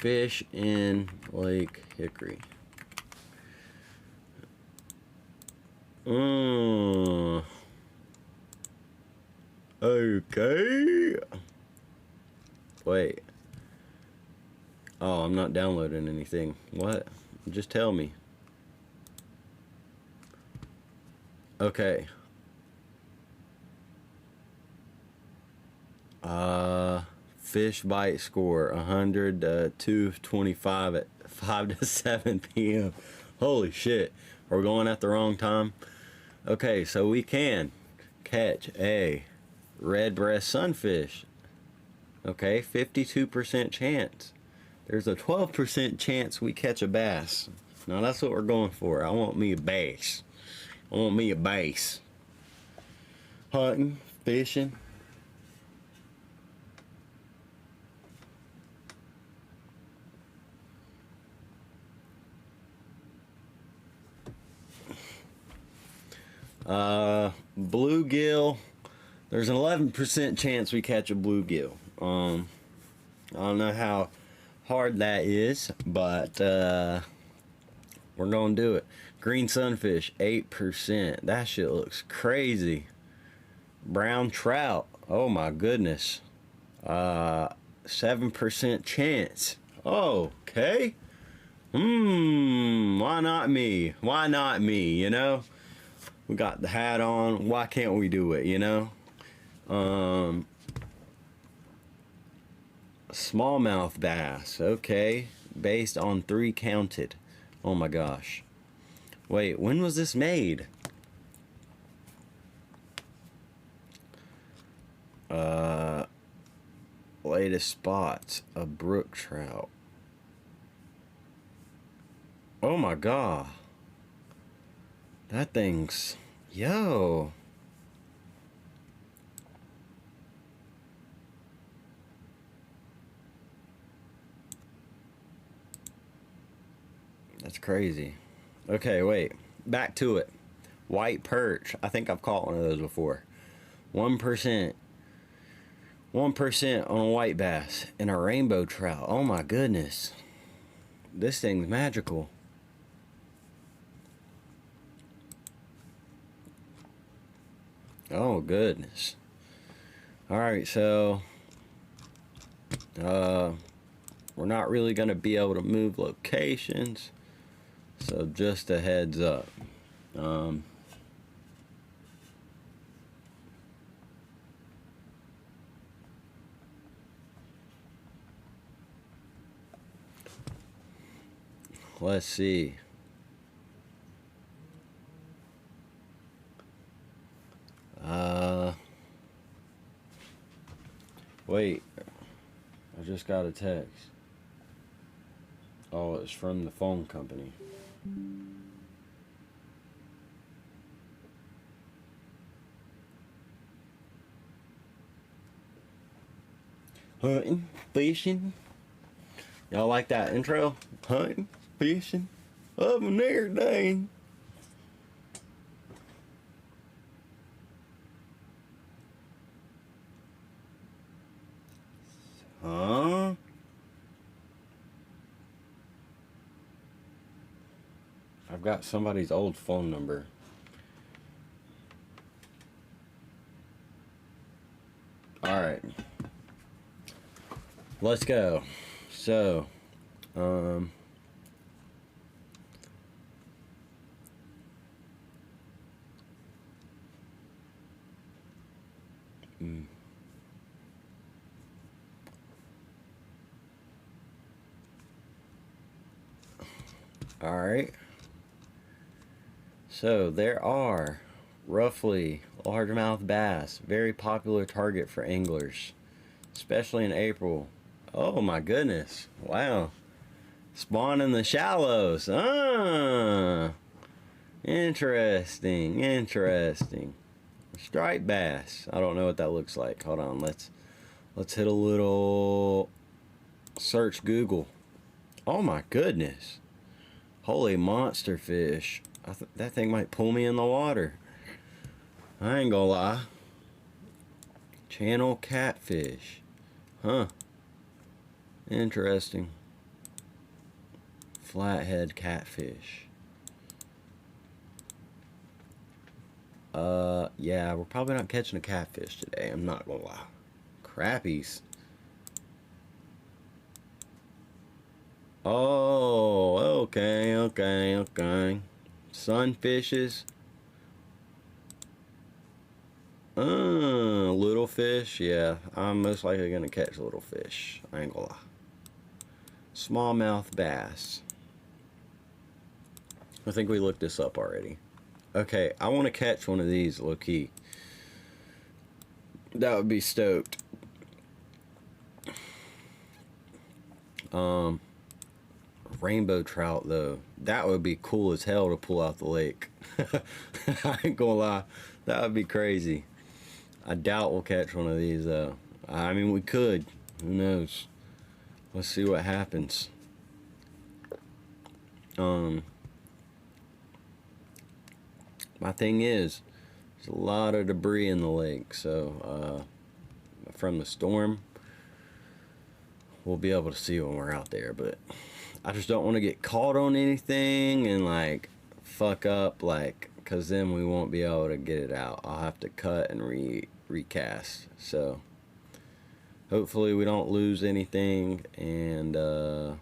fish in Lake Hickory. Okay. Wait. Oh, I'm not downloading anything. What? Just tell me. Okay. Fish bite score 100 to 225 at 5 to 7 p.m. Holy shit. We're going at the wrong time. Okay, so we can catch a red breast sunfish. Okay, 52% chance. There's a 12% chance we catch a bass. Now that's what we're going for. I want me a bass. I want me a bass. Hunting, fishing. Bluegill. There's an 11% chance we catch a bluegill. I don't know how hard that is, but we're gonna do it. Green sunfish, 8%. That shit looks crazy. Brown trout, oh my goodness, 7% chance. Okay. Why not me? Why not me? You know, we got the hat on. Why can't we do it? You know. Smallmouth bass, okay, based on 3 counted. Oh my gosh. Wait, when was this made? Latest spots, a brook trout. Oh my god. That thing's, yo. That's crazy. Okay, wait. Back to it. White perch. I think I've caught one of those before. 1%. 1% on a white bass and a rainbow trout. Oh my goodness. This thing's magical. Oh goodness. Alright, so we're not really going to be able to move locations. So just a heads up. Let's see. Wait. I just got a text. Oh, it's from the phone company. Hunting, fishing. Y'all like that intro? Hunting, fishing, up and everything. Huh? I've got somebody's old phone number. Alright. Let's go. So, alright. So there are roughly largemouth bass, very popular target for anglers, especially in April. Oh my goodness. Wow. Spawn in the shallows. Interesting. Interesting. Striped bass. I don't know what that looks like. Hold on. Let's hit a little search Google. Oh my goodness. Holy monster fish. That thing might pull me in the water. I ain't gonna lie. Channel catfish. Huh. Interesting. Flathead catfish. Yeah, we're probably not catching a catfish today. I'm not gonna lie. Crappies. Oh, okay. Sunfishes. Little fish. Yeah, I'm most likely gonna catch little fish. I ain't gonna lie. Smallmouth bass. I think we looked this up already. Okay, I want to catch one of these, low key. That would be stoked. Rainbow trout though, that would be cool as hell to pull out the lake. I ain't gonna lie, that would be crazy. I doubt we'll catch one of these though. I mean, we could. Who knows? Let's see what happens. My thing is, there's a lot of debris in the lake, so from the storm, we'll be able to see when we're out there, but I just don't want to get caught on anything and like fuck up, like, because then we won't be able to get it out. I'll have to cut and recast. So hopefully we don't lose anything, and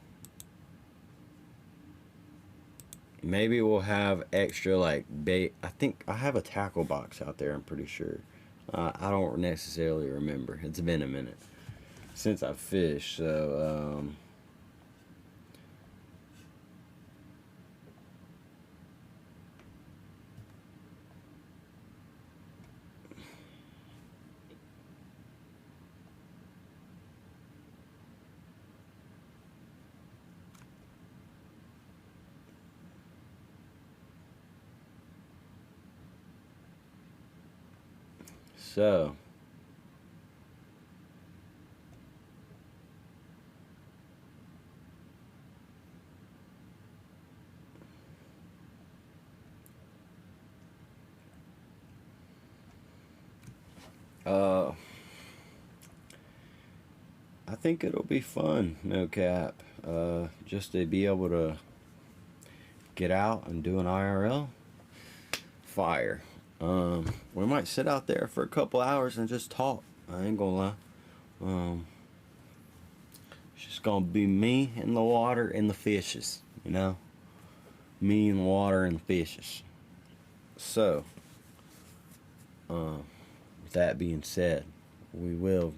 maybe we'll have extra like bait. I think I have a tackle box out there, I'm pretty sure. I don't necessarily remember. It's been a minute since I've fished, so so I think it'll be fun, no cap. Just to be able to get out and do an IRL. Fire. We might sit out there for a couple hours and just talk. I ain't gonna lie. It's just gonna be me and the water and the fishes, you know? Me and the water and the fishes. So, with that being said, we will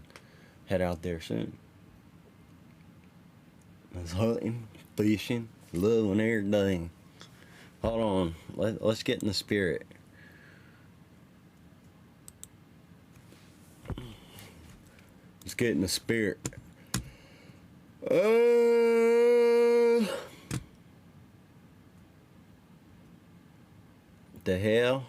head out there soon. That's hunting, fishing, loving everything. Hold on, let's get in the spirit. Let's get in the spirit. The hell?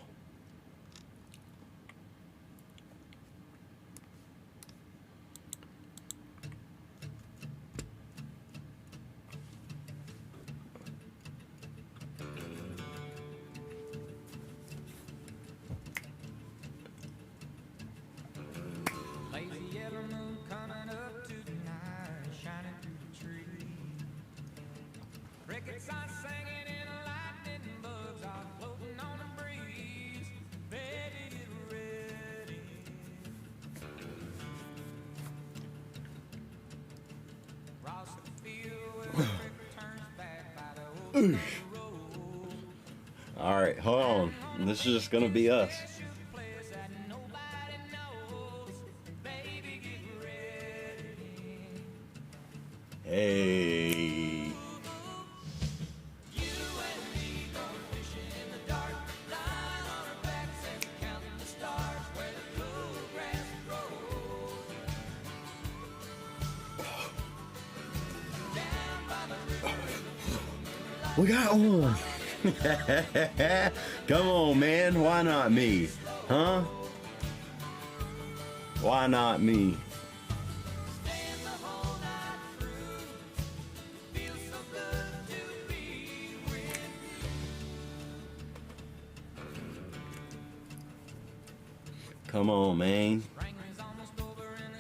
All right, hold on. This is just gonna be us. Hey. We got one. Come on, man. Why not me? Huh? Why not me? Come on, man.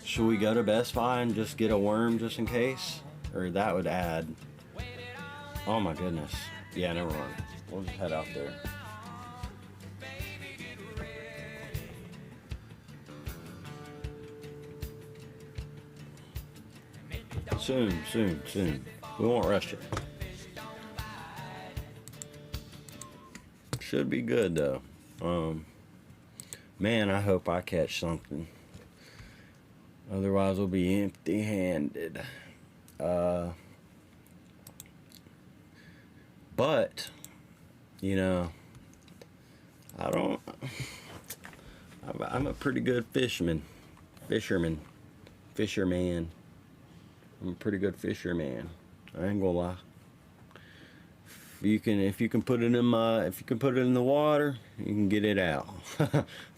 Should we go to Best Buy and just get a worm just in case? Or that would add. Oh my goodness. Yeah, never mind. We'll just head out there. Soon, soon, soon. We won't rush it. Should be good though. Man, I hope I catch something. Otherwise, we'll be empty-handed. But you know, I don't. I'm a pretty good fisherman. I'm a pretty good fisherman. I ain't gonna lie. If you can put it in the water, you can get it out.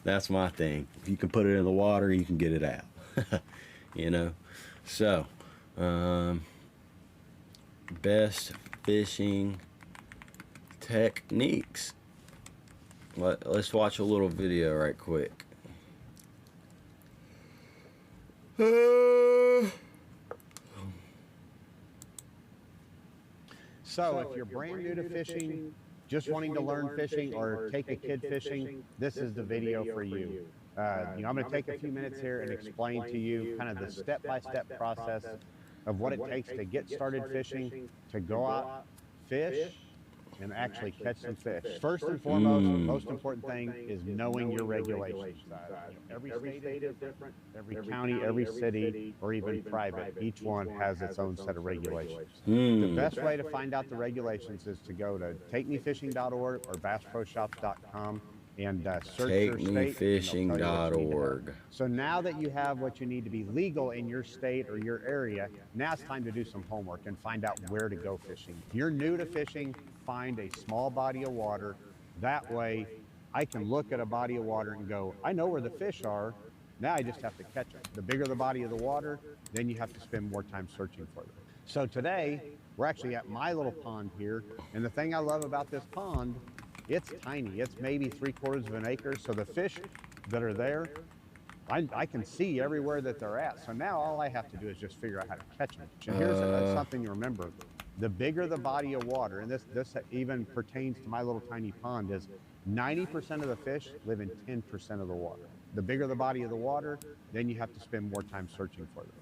That's my thing. If you can put it in the water, you can get it out. You know. So, best fishing techniques. Let's watch a little video right quick. So if you're brand new to fishing, just wanting to learn fishing or take a kid fishing, this is the video for you. I'm going to take a few minutes here and explain to you kind of the step-by-step process of what it takes to get started fishing, to go out, fish, and actually catch some fish. First and foremost, the most important thing is knowing your regulations. Every state is different, every county, every city, or even private, each one has its own set of regulations. The best way to find out the regulations is to go to takemefishing.org or bassproshops.com and search your state. Takemefishing.org. So now that you have what you need to be legal in your state or your area, now it's time to do some homework and find out where to go fishing. If you're new to fishing, find a small body of water. That way I can look at a body of water and go, I know where the fish are. Now I just have to catch them. The bigger the body of the water, then you have to spend more time searching for them. So today, we're actually at my little pond here. And the thing I love about this pond, it's tiny. It's maybe 3/4 of an acre. So the fish that are there, I can see everywhere that they're at. So now all I have to do is just figure out how to catch them. And here's something to remember. The bigger the body of water, and this even pertains to my little tiny pond, is 90% of the fish live in 10% of the water. The bigger the body of the water, then you have to spend more time searching for them.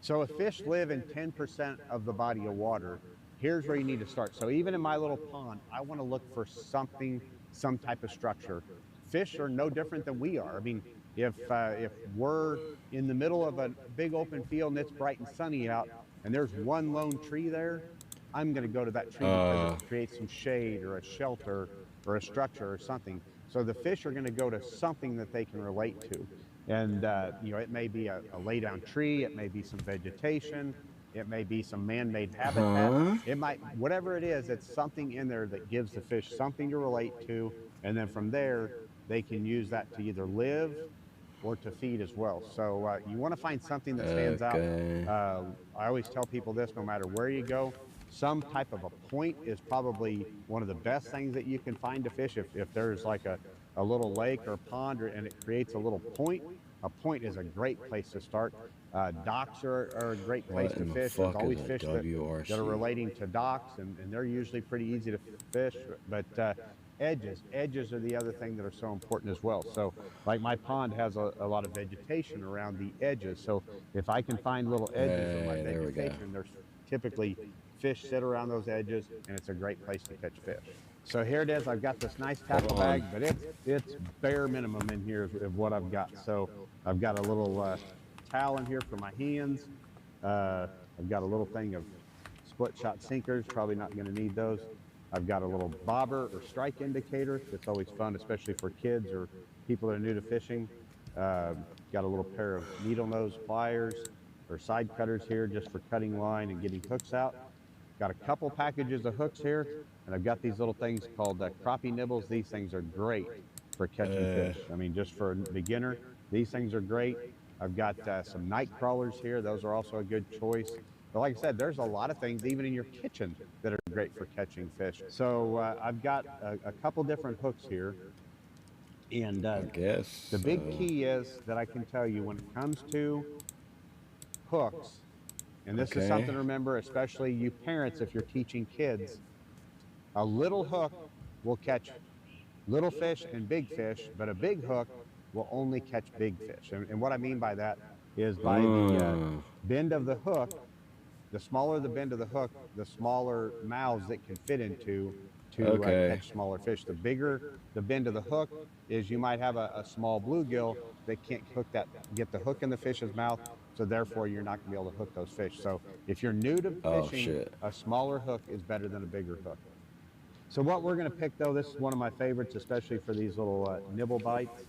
So if fish live in 10% of the body of water, here's where you need to start. So even in my little pond, I want to look for something, some type of structure. Fish are no different than we are. I mean, if we're in the middle of a big open field and it's bright and sunny out, and there's one lone tree there, I'm going to go to that tree because it creates some shade or a shelter or a structure or something. So the fish are going to go to something that they can relate to. And, it may be a lay down tree, it may be some vegetation, it may be some man-made habitat. It might, whatever it is, it's something in there that gives the fish something to relate to. And then from there, they can use that to either live or to feed as well. So you want to find something that stands out. I always tell people this, no matter where you go, some type of a point is probably one of the best things that you can find to fish. If there's like a little lake or pond and it creates a little point, a point is a great place to start. Docks are a great place to fish. There's always fish that are relating to docks, and they're usually pretty easy to fish. But edges are the other thing that are so important as well. So like my pond has a lot of vegetation around the edges. So if I can find little edges of my vegetation, there's typically fish sit around those edges, and it's a great place to catch fish. So here it is. I've got this nice tackle bag, but it's bare minimum in here of what I've got. So I've got a little towel in here for my hands. I've got a little thing of split shot sinkers, probably not going to need those. I've got a little bobber or strike indicator. It's always fun, especially for kids or people that are new to fishing. Got a little pair of needle nose pliers or side cutters here just for cutting line and getting hooks out. Got a couple packages of hooks here, and I've got these little things called crappie nibbles. These things are great for catching fish. I mean, just for a beginner, these things are great. I've got some night crawlers here. Those are also a good choice. But like I said, there's a lot of things, even in your kitchen, that are great for catching fish. So I've got a couple different hooks here. And I guess the big key is that I can tell you when it comes to hooks And this is Okay. something to remember, especially you parents, if you're teaching kids. A little hook will catch little fish and big fish, but a big hook will only catch big fish. And what I mean by that is by the bend of the hook, the smaller the bend of the hook, the smaller mouths it can fit into to Okay. catch smaller fish. The bigger the bend of the hook is, you might have a small bluegill that can't get the hook in the fish's mouth, so therefore you're not going to be able to hook those fish. So if you're new to Oh fishing, shit. a smaller hook is better than a bigger hook. So what we're going to pick, though, this is one of my favorites, especially for these little nibble bites,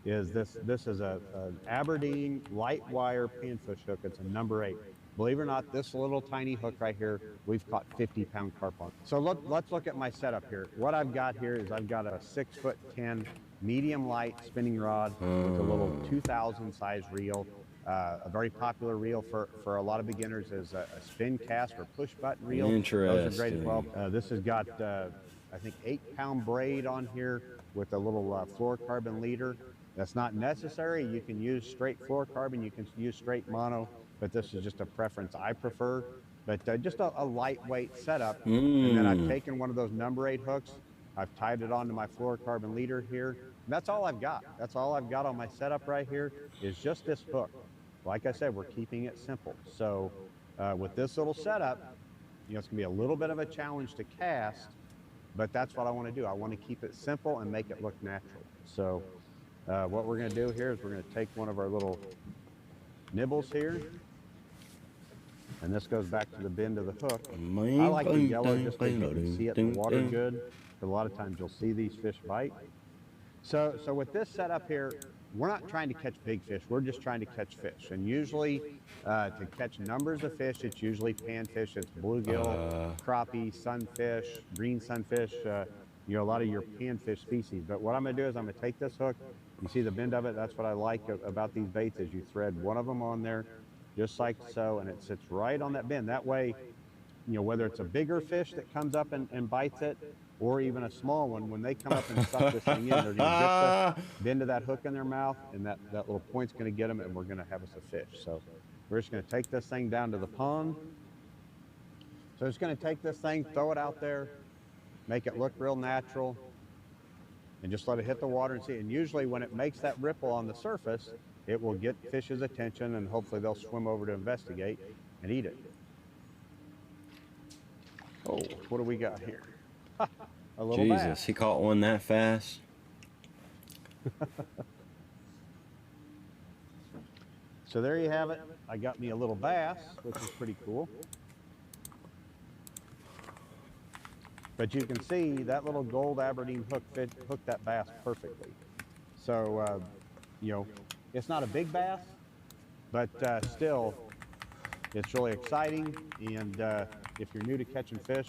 is this is an Aberdeen light wire panfish hook. It's a number 8. Believe it or not, this little tiny hook right here, we've caught 50-pound carp on. So let's look at my setup here. What I've got here is I've got a 6'10" medium light spinning rod with a little 2000 size reel. A very popular reel for a lot of beginners is a spin cast or push button reel. Those are great as well. This has got I think 8-pound braid on here with a little fluorocarbon leader. That's not necessary. You can use straight fluorocarbon, you can use straight mono, but this is just a preference I prefer. But just a lightweight setup. And then I've taken one of those number 8 hooks, I've tied it onto my fluorocarbon leader here. And that's all I've got. That's all I've got on my setup right here is just this hook. Like I said, we're keeping it simple. So with this little setup, you know, it's gonna be a little bit of a challenge to cast, but that's what I want to do. I want to keep it simple and make it look natural. So what we're going to do here is we're going to take one of our little nibbles here, and this goes back to the bend of the hook. I like the yellow just so you can see it in the water good, because a lot of times you'll see these fish bite. So with this setup here, we're not trying to catch big fish, we're just trying to catch fish. And usually to catch numbers of fish, it's usually panfish, it's bluegill, crappie, sunfish, green sunfish, you know, a lot of your panfish species. But what I'm gonna do is I'm gonna take this hook, you see the bend of it, that's what I like about these baits, is you thread one of them on there, just like so, and it sits right on that bend. That way, you know, whether it's a bigger fish that comes up and bites it, or even a small one, when they come up and suck this thing in, they're gonna get the bend of that hook in their mouth, and that little point's gonna get them, and we're gonna have us a fish. So we're just gonna take this thing down to the pond. So it's gonna take this thing, throw it out there, make it look real natural, and just let it hit the water and see. And usually when it makes that ripple on the surface, it will get fish's attention, and hopefully they'll swim over to investigate and eat it. Oh, what do we got here? A little Jesus, bass. he caught one that fast. So there you have it. I got me a little bass, which is pretty cool. But you can see that little gold Aberdeen hook hooked that bass perfectly. So, you know, it's not a big bass, but still, it's really exciting. And if you're new to catching fish,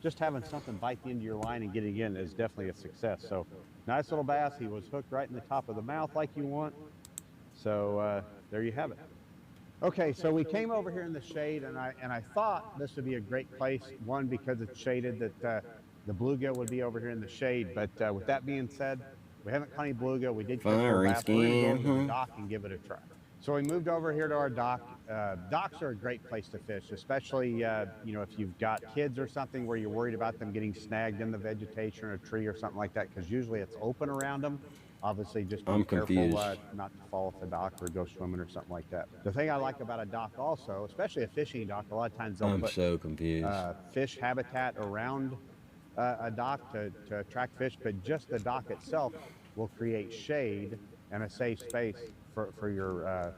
just having something bite the end of your line and getting in is definitely a success. So nice little bass. He was hooked right in the top of the mouth like you want. So there you have it. Okay, so we came over here in the shade, and I thought this would be a great place, one, because it's shaded, that the bluegill would be over here in the shade. But with that being said, we haven't caught any bluegill. We did catch a little bass. We're going to go to the dock and give it a try. So we moved over here to our dock. Docks are a great place to fish, especially you know, if you've got kids or something where you're worried about them getting snagged in the vegetation or a tree or something like that, because usually it's open around them. Obviously, just be careful not to fall off the dock or go swimming or something like that. The thing I like about a dock also, especially a fishing dock, a lot of times they'll put fish habitat around a dock to attract fish, but just the dock itself will create shade and a safe space for your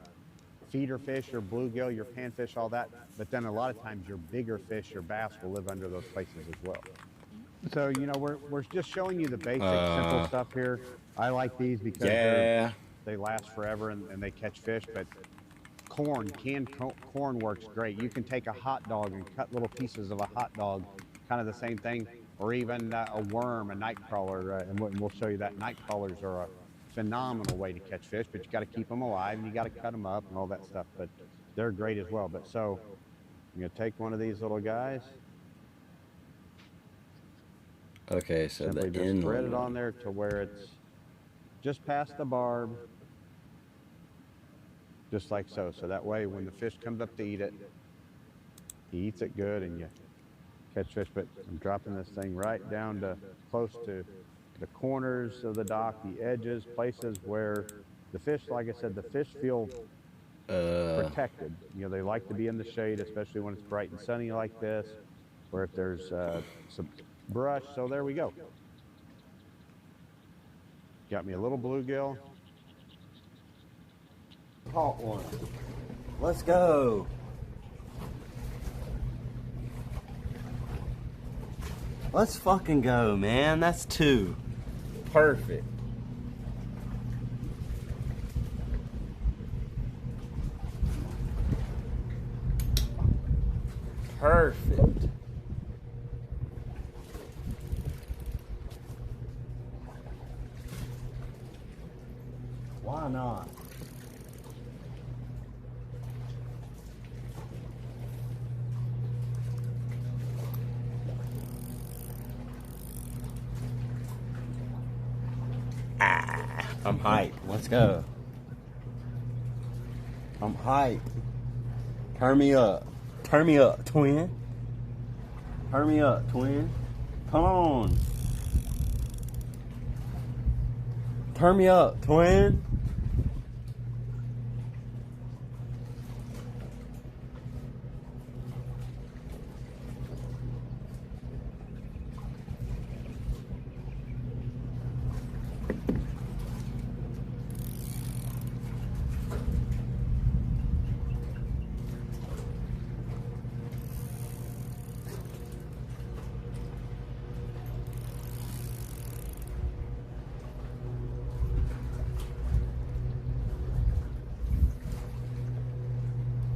feeder fish, your bluegill, your panfish, all that. But then a lot of times your bigger fish, your bass, will live under those places as well. So, you know, we're just showing you the basic, simple stuff here. I like these because they last forever and they catch fish. But canned corn works great. You can take a hot dog and cut little pieces of a hot dog, kind of the same thing, or even a worm, a night crawler, and we'll show you that. Night crawlers are a phenomenal way to catch fish, but you got to keep them alive and you got to cut them up and all that stuff. But they're great as well. But so I'm gonna take one of these little guys. Okay, so simply just thread it on there to where it's just past the barb, just like so. So that way when the fish comes up to eat it, He eats it good and you catch fish, but I'm dropping this thing right down to close to the corners of the dock, the edges, places where the fish, like I said, the fish feel protected. You know, they like to be in the shade, especially when it's bright and sunny like this, or if there's some brush. So there we go. Got me a little bluegill. Caught one. Let's go. Let's fucking go, man. That's 2. Perfect. Perfect. Why not? I'm hyped. Let's go. I'm hyped. Turn me up. Turn me up, twin. Turn me up, twin. Come on. Turn me up, twin.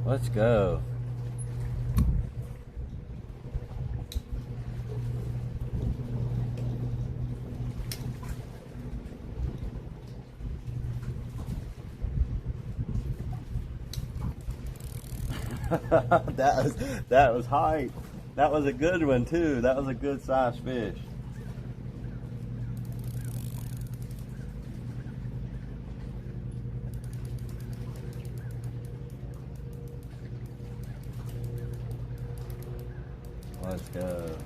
Let's go. that was hype. That was a good one too. That was a good sized fish. Let's go.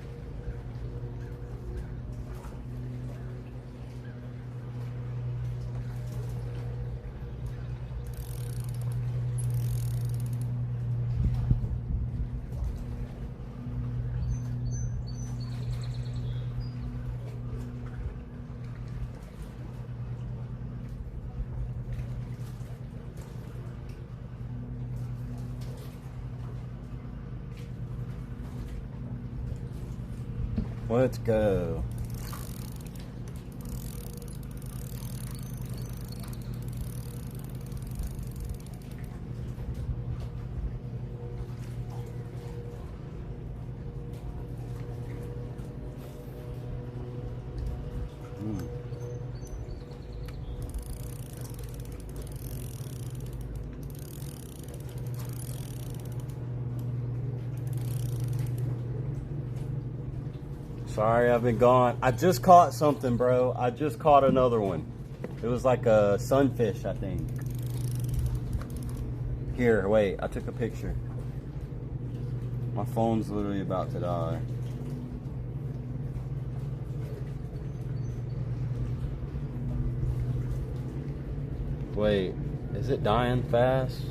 Let's go. Sorry, I've been gone. I just caught something, bro. I just caught another one. It was like a sunfish, I think. Here, wait. I took a picture. My phone's literally about to die. Wait, is it dying fast?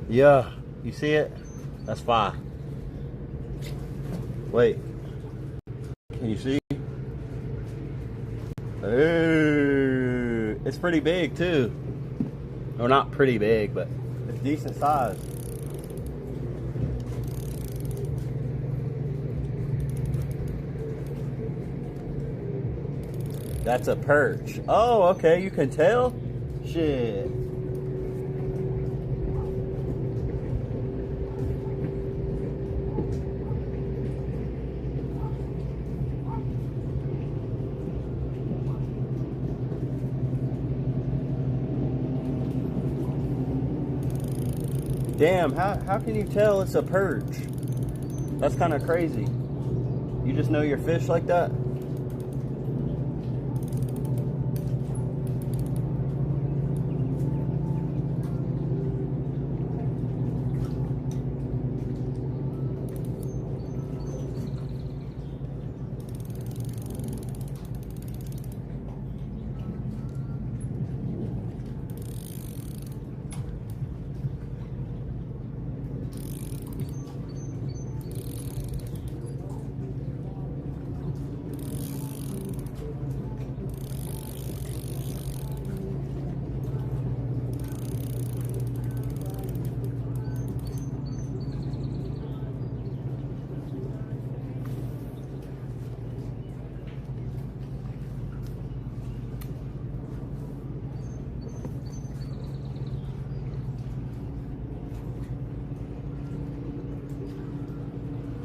Yeah, you see it? That's 5. Wait, can you see? Ooh, it's pretty big too. Or not pretty big, but it's decent size. That's a perch. Oh, okay, you can tell? Shit. Damn, how can you tell it's a perch? That's kind of crazy. You just know your fish like that?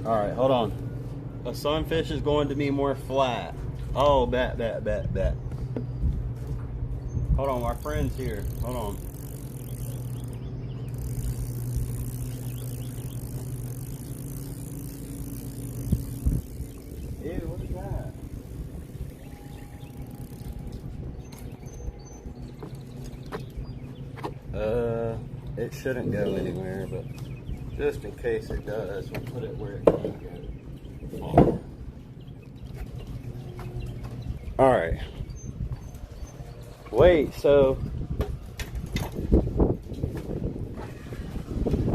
All right, hold on. A sunfish is going to be more flat. Oh, bet. Hold on, our friend's here. Hold on. Ew, what is that? It shouldn't go anywhere, but just in case it does, we'll put it where it can go. All right. Wait, so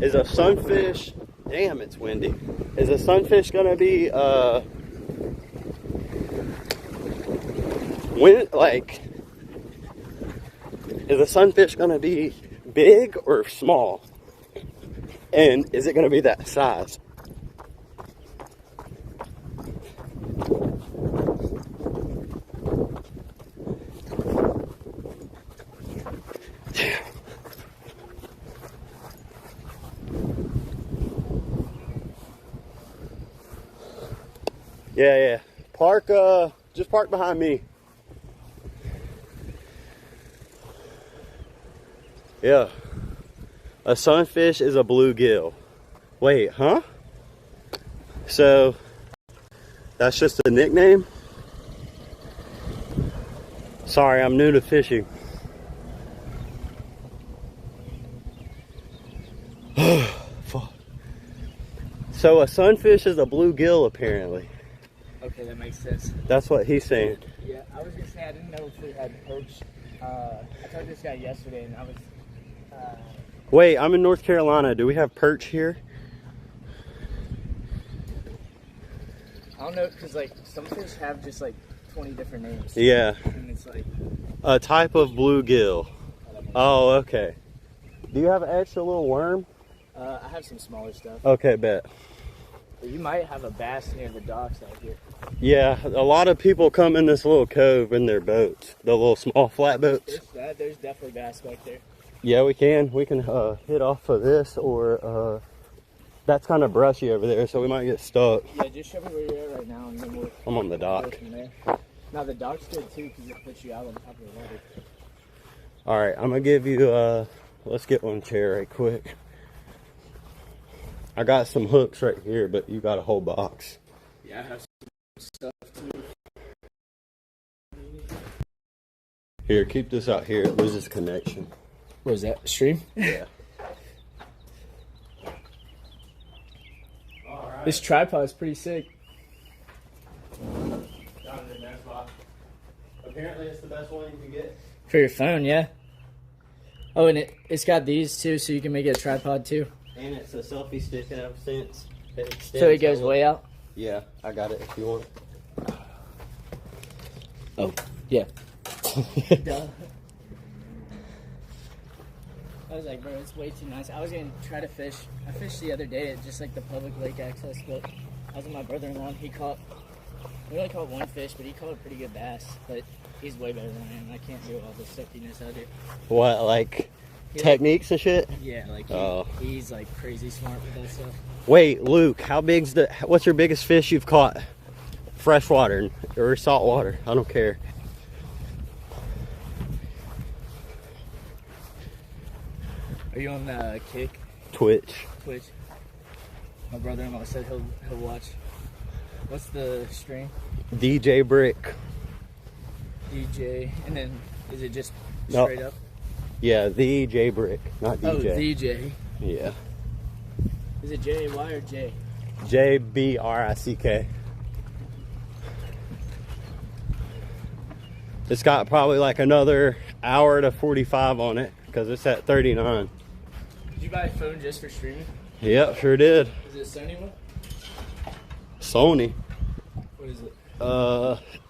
is a sunfish, damn, it's windy. Is a sunfish gonna be, is a sunfish gonna be big or small? And is it gonna be that size? Yeah. Park, just park behind me. Yeah. A sunfish is a bluegill. Wait, huh? So, that's just a nickname? Sorry, I'm new to fishing. So a sunfish is a bluegill, apparently. Okay, that makes sense. That's what he's saying. Yeah, I was gonna say I didn't know if we had perch. I talked to this guy yesterday, and I was. Wait, I'm in North Carolina. Do we have perch here? I don't know, cause like some fish have just like 20 different names. Yeah. And it's like A type of bluegill. Oh, okay. Do you have an extra little worm? I have some smaller stuff. Okay, bet. You might have a bass near the docks out here. Yeah, a lot of people come in this little cove in their boats, the little small flat boats. There's definitely bass back there. Yeah, we can hit off of this, or that's kind of brushy over there, so we might get stuck. Yeah, just show me where you're at right now, and then we'll. I'm on the dock. Go from there. Now the dock's good too, because it puts you out on top of the water. All right, I'm gonna give you. Let's get one chair right quick. I got some hooks right here, but you got a whole box. Yeah, I have some stuff too. Here, keep this out here. It loses connection. What is that? Stream? Yeah. This tripod's pretty sick. Apparently, it's the best one you can get. For your phone, yeah. Oh, and it's got these too, so you can make it a tripod too. And it's a selfie stick in a sense. So it goes way out? Yeah, I got it if you want. Oh, yeah. Duh. I was like, bro, it's way too nice. I was going to try to fish. I fished the other day at just like the public lake access, but I was with my brother-in-law and we only caught one fish, but he caught a pretty good bass. But he's way better than I am. I can't do all the suckiness I do. What, like techniques and shit? Yeah, like he's like crazy smart with that stuff. Wait, Luke, what's your biggest fish you've caught? Freshwater or saltwater? I don't care. Are you on Kick? Twitch. My brother-in-law said he'll watch. What's the stream? JBrick. DJ, and then is it just No. straight up? Yeah, the JBrick, not DJ. Oh, DJ. Yeah. Is it J-A-Y or J? JBrick. It's got probably like another hour to 45 on it because it's at 39. Did you buy a phone just for streaming? Yep, sure did. Is it a Sony one? Sony. What is it?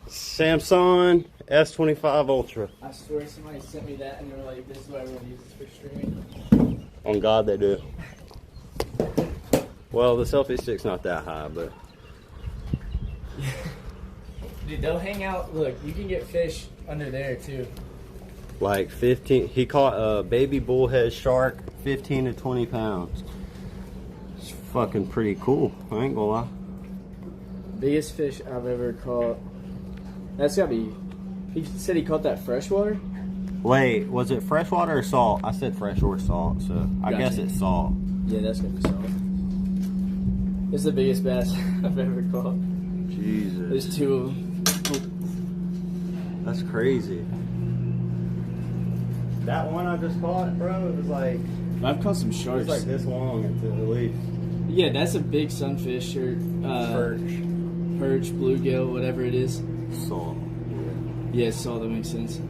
Samsung S25 Ultra. I swear somebody sent me that and they were like, this is what everyone uses for streaming. On God, they do. Well, the selfie stick's not that high, but... Dude, they'll hang out. Look, you can get fish under there too. Like 15, he caught a baby bullhead shark, 15 to 20 pounds. fucking pretty cool. I ain't gonna lie. Biggest fish I've ever caught. That's gotta be. He said he caught that freshwater. Wait, was it freshwater or salt? I said fresh or salt, so I Gotcha. guess it's salt. Yeah, that's gonna be solid. It's the biggest bass I've ever caught. Jesus. There's two of them. That's crazy. That one I just caught, bro, it was like... I've caught some It sharks. was like this long at the least. Yeah, that's a big sunfish or perch, bluegill, whatever it is. Salt. Yeah, salt. That makes sense.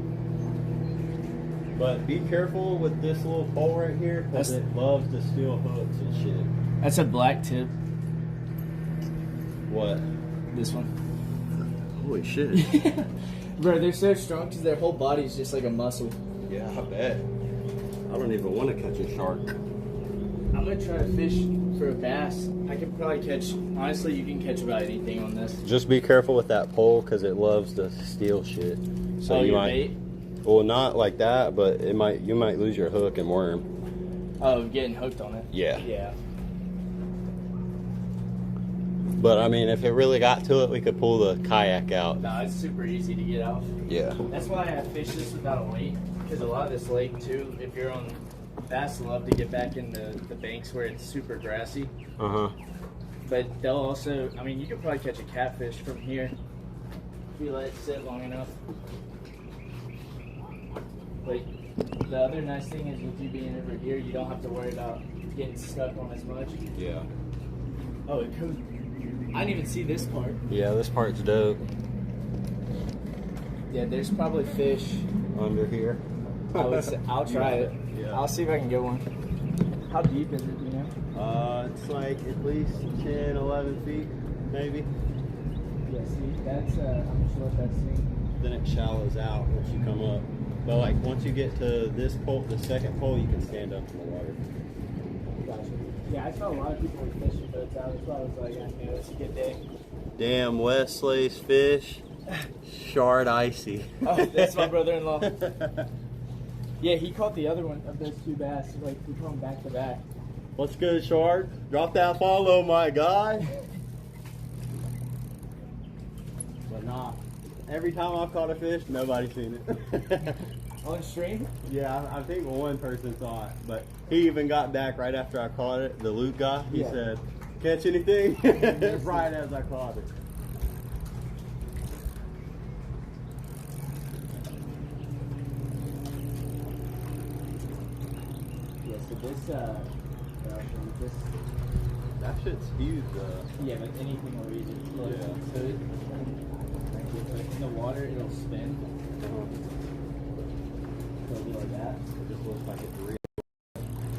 But be careful with this little pole right here, because That's- it loves to steal hooks and shit. That's a black tip. What? This one. Holy shit. Bro, they're so strong because their whole body is just like a muscle. Yeah, I bet. I don't even want to catch a shark. I'm gonna try to fish for a bass. I could probably catch. Honestly, you can catch about anything on this. Just be careful with that pole, because it loves to steal shit. So you your might, bait? well, not like that, but you might lose your hook and worm. Oh, getting hooked on it. Yeah. Yeah. But I mean, if it really got to it, we could pull the kayak out. No, it's super easy to get out. Yeah. That's why I fish this without a weight. Because a lot of this lake too, if you're on bass, love to get back in the banks where it's super grassy. Uh-huh. But they'll also, I mean, you could probably catch a catfish from here if you let it sit long enough. But the other nice thing is with you being over here, you don't have to worry about getting stuck on as much. Yeah. Oh, it could. I didn't even see this part. Yeah, this part's dope. Yeah, there's probably fish. Under here. I'll try it. Yeah. I'll see if I can get one. How deep is it, do you know? It's like at least 10, 11 feet, maybe. Yeah, see, that's, I'm not sure what that's seeing. Then it shallows out once you come up. But like once you get to this pole, the second pole, you can stand up in the water. Gotcha. Yeah, I saw a lot of people with fishing boats out. That's why I was like, I know it's a good day. Damn, Wesley's fish. Shard icy. Oh, that's my brother-in-law. Yeah, he caught the other one of those two bass. Like, we caught them back to back. What's good, Shard? Drop that follow, my guy. But nah, every time I've caught a fish, nobody's seen it. On stream? Yeah, I think one person saw it, but he even got back right after I caught it. The Luke guy, he Yeah. said, "Catch anything?" Right as I caught it. Yeah, so this, That shit's huge, yeah, but anything will eat it. Look, Yeah. So it, in the water, it'll spin. It'll be like that. It just looks like it's real.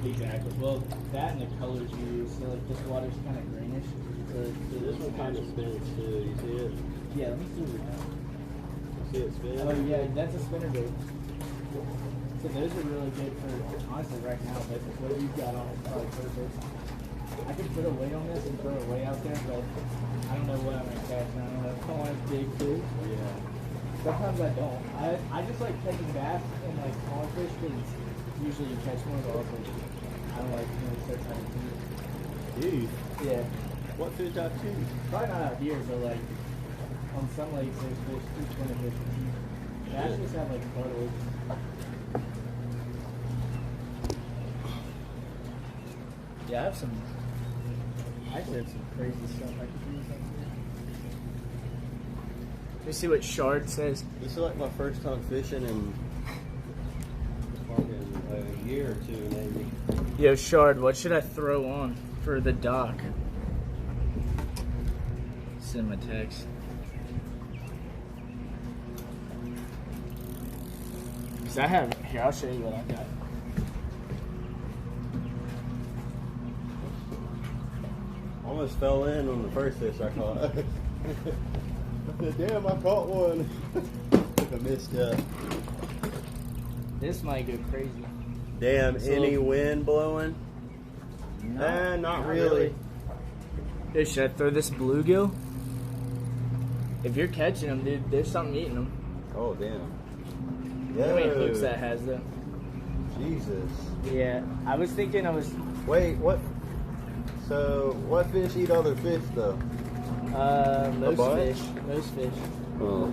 Exactly. Well, that and the colors you use. So like this water's kind of greenish. So This one kind of spins too. You see it? Yeah, let me see what we have. You see it spin? Oh yeah, that's a spinner bait. So those are really good for honestly right now. But what you've got on is probably perfect. I could put a weight on this and throw a weight out there, but I don't know what I'm gonna catch. I don't know if I want a big fish. Yeah. Sometimes I don't. I just like catching bass and like smaller fish because usually you catch more, but also I don't like start trying to eat. Dude, Yeah. what fish I choose? Probably not out here, but like on some lakes there's fish, each one of fish. Bass just have like cartilage. Yeah, I have some. I actually have some crazy stuff I could use up here. Let me see what Shard says. This is like my first time fishing in fucking a year or two, maybe. Yo, Shard, what should I throw on for the dock? Send my text. Cause I have here. I'll show you what I got. Almost fell in on the first fish I caught. I said, damn, I caught one. Took a misstep. This might go crazy. Damn, So- any wind blowing? Not really. Dude, should I throw this bluegill? If you're catching them, dude, there's something eating them. Oh, damn. How many hooks that has, though? Jesus. Yeah, I was thinking I was... Wait, what? So, what fish eat other fish though? Most bunch? fish. Most fish. Oh,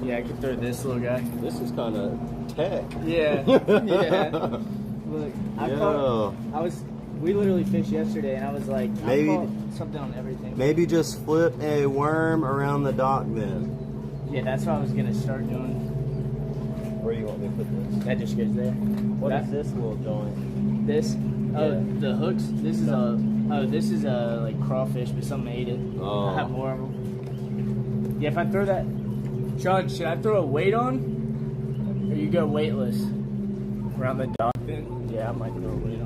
Yeah, I could throw this little guy. this is kind of tech. Yeah. Yeah. Look, we literally fished yesterday, and I was like, Maybe- I caught something on everything. Maybe just flip a worm around the dock then. Yeah, that's what I was gonna start doing. Where do you want me to put this? That just goes there. What That- is this little joint? This? Oh, Yeah. the hooks. This is a like crawfish, but something ate it. Oh. I have more of them. Yeah, if I throw that, Sean, should I throw a weight on, or you go weightless around the dock? Then yeah, I might throw a weight on.